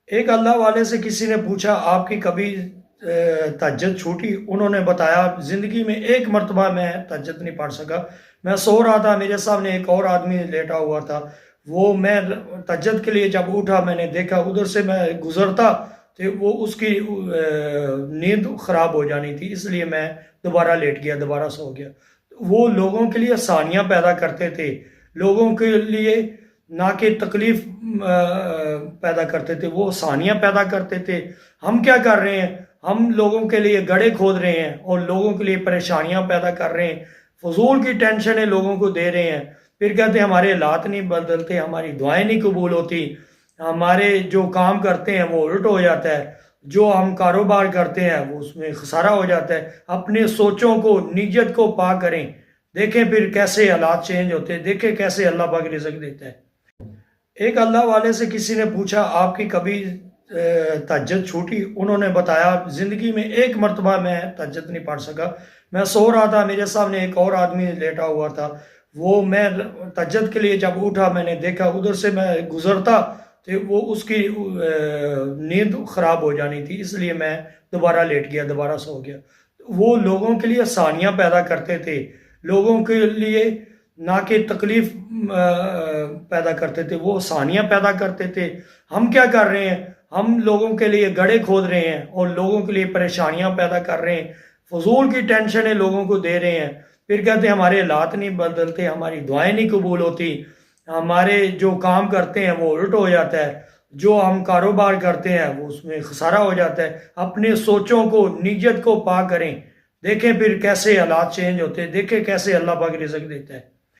ایک اللہ والے سے کسی نے پوچھا آپ کی کبھی تہجد چھوٹی؟ انہوں نے بتایا زندگی میں ایک مرتبہ میں تہجد نہیں پڑھ سکا۔ میں سو رہا تھا، میرے سامنے ایک اور آدمی لیٹا ہوا تھا، وہ میں تہجد کے لیے جب اٹھا میں نے دیکھا ادھر سے میں گزرتا تو وہ اس کی نیند خراب ہو جانی تھی، اس لیے میں دوبارہ لیٹ گیا، دوبارہ سو گیا۔ وہ لوگوں کے لیے آسانیاں پیدا کرتے تھے، لوگوں کے لیے نہ کہ تکلیف پیدا کرتے تھے، وہ آسانیاں پیدا کرتے تھے۔ ہم کیا کر رہے ہیں؟ ہم لوگوں کے لیے گڑھے کھود رہے ہیں اور لوگوں کے لیے پریشانیاں پیدا کر رہے ہیں، فضول کی ٹینشنیں لوگوں کو دے رہے ہیں، پھر کہتے ہیں ہمارے حالات نہیں بدلتے، ہماری دعائیں نہیں قبول ہوتی، ہمارے جو کام کرتے ہیں وہ الٹ ہو جاتا ہے، جو ہم کاروبار کرتے ہیں وہ اس میں خسارہ ہو جاتا ہے۔ اپنے سوچوں کو، نیت کو پاک کریں، دیکھیں پھر کیسے حالات چینج ہوتے ہیں، دیکھیں کیسے اللہ پاک رزق دیتا ہے۔ ایک اللہ والے سے کسی نے پوچھا آپ کی کبھی تہجد چھوٹی؟ انہوں نے بتایا زندگی میں ایک مرتبہ میں تہجد نہیں پڑھ سکا۔ میں سو رہا تھا، میرے سامنے ایک اور آدمی لیٹا ہوا تھا، وہ میں تہجد کے لیے جب اٹھا میں نے دیکھا ادھر سے میں گزرتا تو وہ اس کی نیند خراب ہو جانی تھی، اس لیے میں دوبارہ لیٹ گیا، دوبارہ سو گیا۔ وہ لوگوں کے لیے آسانیاں پیدا کرتے تھے، لوگوں کے لیے نہ کہ تکلیف پیدا کرتے تھے، وہ آسانیاں پیدا کرتے تھے۔ ہم کیا کر رہے ہیں؟ ہم لوگوں کے لیے گڑھے کھود رہے ہیں اور لوگوں کے لیے پریشانیاں پیدا کر رہے ہیں، فضول کی ٹینشنیں لوگوں کو دے رہے ہیں، پھر کہتے ہیں ہمارے حالات نہیں بدلتے، ہماری دعائیں نہیں قبول ہوتی، ہمارے جو کام کرتے ہیں وہ الٹ ہو جاتا ہے، جو ہم کاروبار کرتے ہیں وہ اس میں خسارہ ہو جاتا ہے۔ اپنے سوچوں کو، نیت کو پاک کریں، دیکھیں پھر کیسے حالات چینج ہوتے ہیں، دیکھیں کیسے اللہ پاک رزق دیتا ہے۔